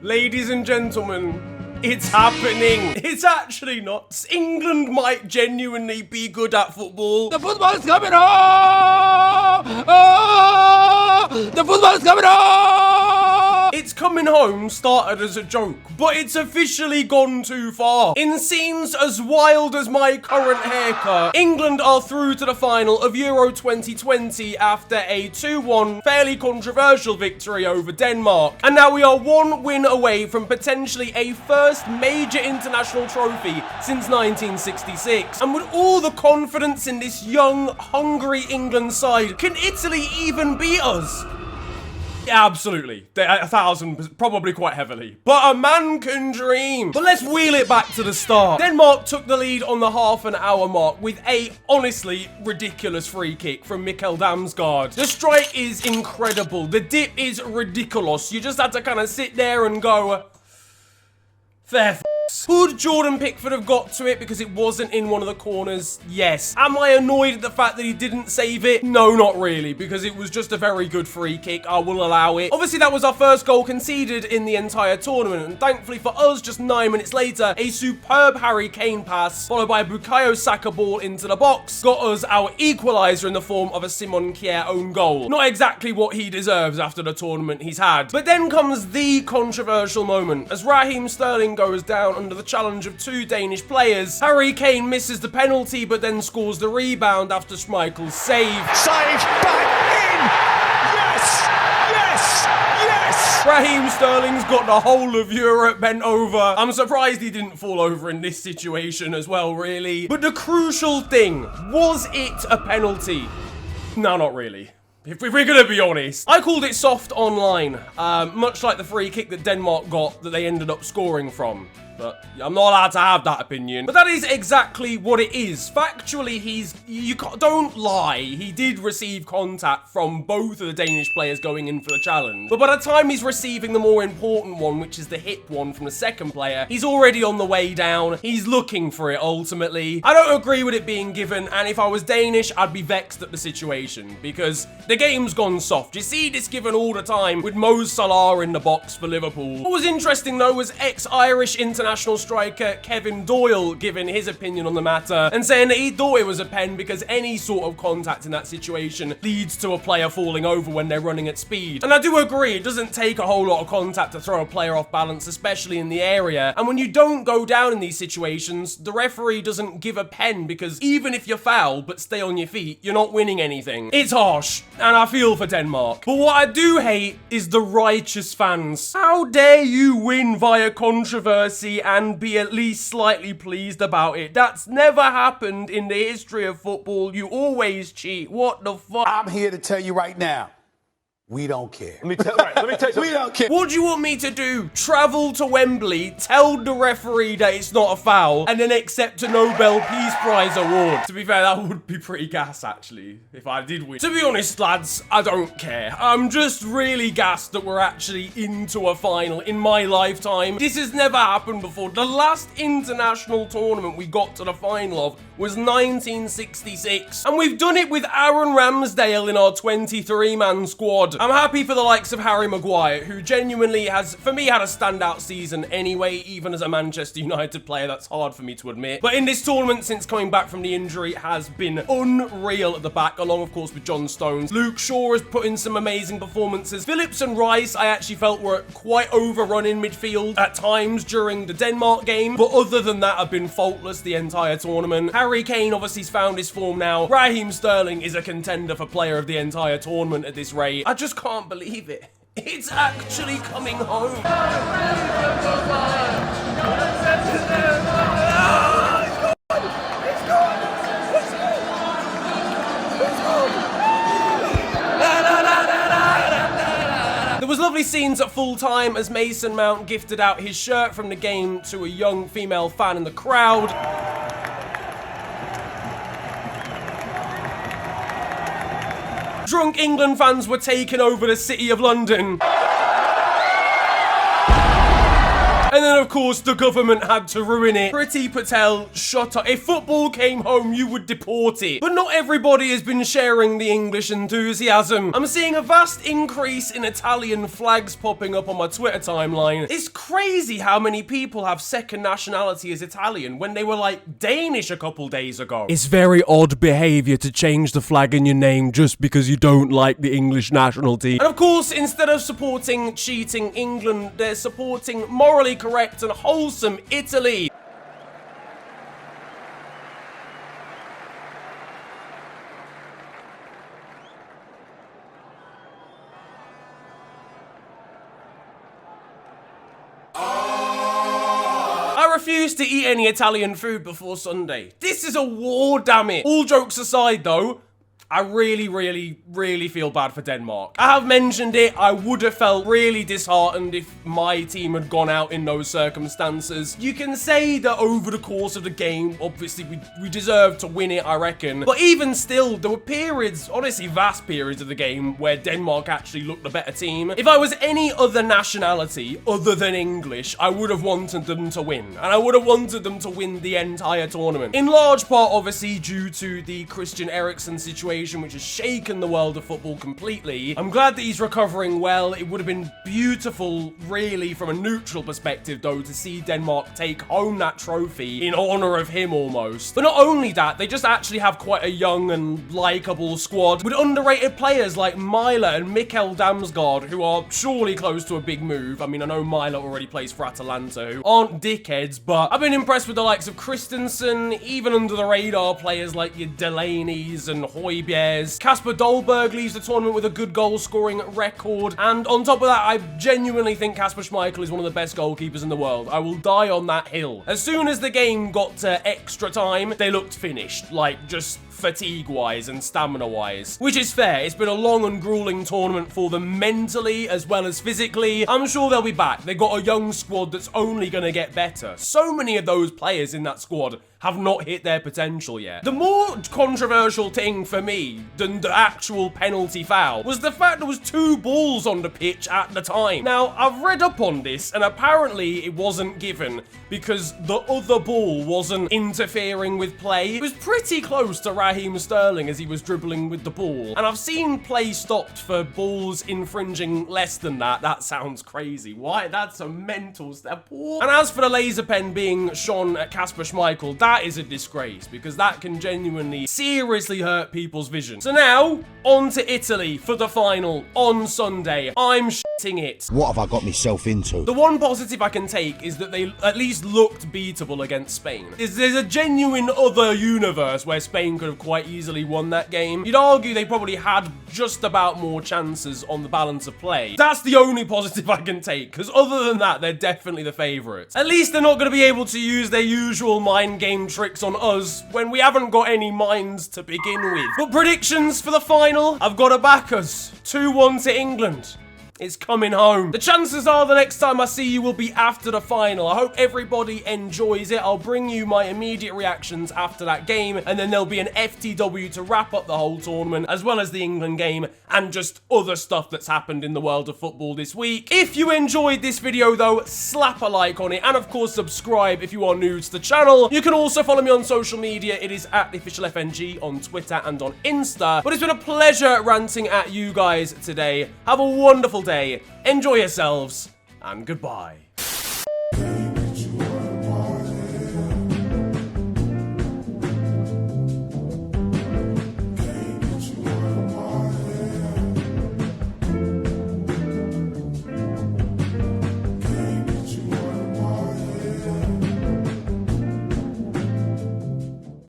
Ladies and gentlemen, it's happening. It's actually not. England might genuinely be good at football. The football is coming home! Oh! The football is coming home! It's coming home started as a joke, but it's officially gone too far. In scenes as wild as my current haircut, England are through to the final of Euro 2020 after a 2-1 fairly controversial victory over Denmark. And now we are one win away from potentially a first major international trophy since 1966. And with all the confidence in this young, hungry England side, can Italy even beat us? Yeah, absolutely. 1,000%, probably quite heavily. But a man can dream. But let's wheel it back to the start. Denmark took the lead on the half-an-hour mark with a, honestly, ridiculous free kick from Mikkel Damsgaard. The strike is incredible. The dip is ridiculous. You just had to kind of sit there and go, fair f***. Could Jordan Pickford have got to it because it wasn't in one of the corners? Yes. Am I annoyed at the fact that he didn't save it? No, not really, because it was just a very good free kick. I will allow it. Obviously, that was our first goal conceded in the entire tournament, and thankfully for us, just 9 minutes later, a superb Harry Kane pass, followed by a Bukayo Saka ball into the box, got us our equaliser in the form of a Simon Kjær own goal. Not exactly what he deserves after the tournament he's had. But then comes the controversial moment, as Raheem Sterling goes down under the challenge of 2 Danish players. Harry Kane misses the penalty, but then scores the rebound after Schmeichel's save. Save, back in! Yes! Yes! Yes! Raheem Sterling's got the whole of Europe bent over. I'm surprised he didn't fall over in this situation as well, really. But the crucial thing, was it a penalty? No, not really. If we're gonna be honest. I called it soft online, much like the free kick that Denmark got that they ended up scoring from. But I'm not allowed to have that opinion. But that is exactly what it is. Factually, don't lie. He did receive contact from both of the Danish players going in for the challenge. But by the time he's receiving the more important one, which is the hip one from the second player, he's already on the way down. He's looking for it, ultimately. I don't agree with it being given, and if I was Danish, I'd be vexed at the situation, because the game's gone soft. You see this given all the time with Mo Salah in the box for Liverpool. What was interesting, though, was ex-Irish international striker Kevin Doyle giving his opinion on the matter and saying that he thought it was a pen because any sort of contact in that situation leads to a player falling over when they're running at speed. And I do agree, it doesn't take a whole lot of contact to throw a player off balance, especially in the area. And when you don't go down in these situations, the referee doesn't give a pen because even if you foul but stay on your feet, you're not winning anything. It's harsh, and I feel for Denmark. But what I do hate is the righteous fans. How dare you win via controversy and be at least slightly pleased about it? That's never happened in the history of football. You always cheat. What the fuck? I'm here to tell you right now, we don't care. Let me tell you We don't care. What do you want me to do? Travel to Wembley, tell the referee that it's not a foul, and then accept a Nobel Peace Prize award? To be fair, that would be pretty gas, actually, if I did win. To be honest, lads, I don't care. I'm just really gassed that we're actually into a final in my lifetime. This has never happened before. The last international tournament we got to the final of was 1966, and we've done it with Aaron Ramsdale in our 23-man squad. I'm happy for the likes of Harry Maguire, who genuinely has, for me, had a standout season anyway, even as a Manchester United player. That's hard for me to admit. But in this tournament, since coming back from the injury, has been unreal at the back, along, of course, with John Stones. Luke Shaw has put in some amazing performances. Phillips and Rice, I actually felt were quite overrun in midfield at times during the Denmark game, but other than that, have been faultless the entire tournament. Harry Kane obviously has found his form now. Raheem Sterling is a contender for player of the entire tournament at this rate. I just can't believe it. It's actually coming home. There was lovely scenes at full time as Mason Mount gifted out his shirt from the game to a young female fan in the crowd. Drunk England fans were taking over the city of London. And then, of course, the government had to ruin it. Priti Patel, shut up. If football came home, you would deport it. But not everybody has been sharing the English enthusiasm. I'm seeing a vast increase in Italian flags popping up on my Twitter timeline. It's crazy how many people have second nationality as Italian when they were like Danish a couple days ago. It's very odd behavior to change the flag in your name just because you don't like the English nationality. And of course, instead of supporting cheating England, they're supporting morally correct and wholesome Italy. I refuse to eat any Italian food before Sunday. This is a war, damn it. All jokes aside though, I really feel bad for Denmark. I have mentioned it, I would have felt really disheartened if my team had gone out in those circumstances. You can say that over the course of the game, obviously we deserved to win it, I reckon. But even still, there were periods, honestly vast periods of the game, where Denmark actually looked the better team. If I was any other nationality other than English, I would have wanted them to win. And I would have wanted them to win the entire tournament. In large part, obviously, due to the Christian Eriksen situation, which has shaken the world of football completely. I'm glad that he's recovering well. It would have been beautiful, really, from a neutral perspective, though, to see Denmark take home that trophy in honor of him almost. But not only that, they just actually have quite a young and likable squad with underrated players like Myla and Mikkel Damsgaard, who are surely close to a big move. I mean, I know Myla already plays for Atalanta, who aren't dickheads, but I've been impressed with the likes of Christensen, even under the radar players like your Delaney's and Højbjerg. Kasper Dolberg leaves the tournament with a good goal-scoring record, and on top of that, I genuinely think Kasper Schmeichel is one of the best goalkeepers in the world. I will die on that hill. As soon as the game got to extra time, they looked finished, like just fatigue-wise and stamina-wise, which is fair. It's been a long and grueling tournament for them mentally as well as physically. I'm sure they'll be back. They got a young squad that's only going to get better. So many of those players in that squad have not hit their potential yet. The more controversial thing for me than the actual penalty foul was the fact there was 2 balls on the pitch at the time. Now, I've read up on this, and apparently it wasn't given because the other ball wasn't interfering with play. It was pretty close to Raheem Sterling as he was dribbling with the ball, and I've seen play stopped for balls infringing less than that. That sounds crazy. Why? That's a mental step. And as for the laser pen being shone at Kasper Schmeichel, that is a disgrace because that can genuinely seriously hurt people's vision. So now, on to Italy for the final on Sunday. I'm shitting it. What have I got myself into? The one positive I can take is that they at least looked beatable against Spain. There's a genuine other universe where Spain could have quite easily won that game. You'd argue they probably had just about more chances on the balance of play. That's the only positive I can take, because other than that, they're definitely the favourites. At least they're not going to be able to use their usual mind game tricks on us when we haven't got any minds to begin with. But predictions for the final, I've got to back us. 2-1 to England. It's coming home. The chances are the next time I see you will be after the final. I hope everybody enjoys it. I'll bring you my immediate reactions after that game, and then there'll be an FTW to wrap up the whole tournament, as well as the England game, and just other stuff that's happened in the world of football this week. If you enjoyed this video though, slap a like on it, and of course subscribe if you are new to the channel. You can also follow me on social media. It is at @theofficialfng on Twitter and on Insta. But it's been a pleasure ranting at you guys today. Have a wonderful day, enjoy yourselves, and goodbye.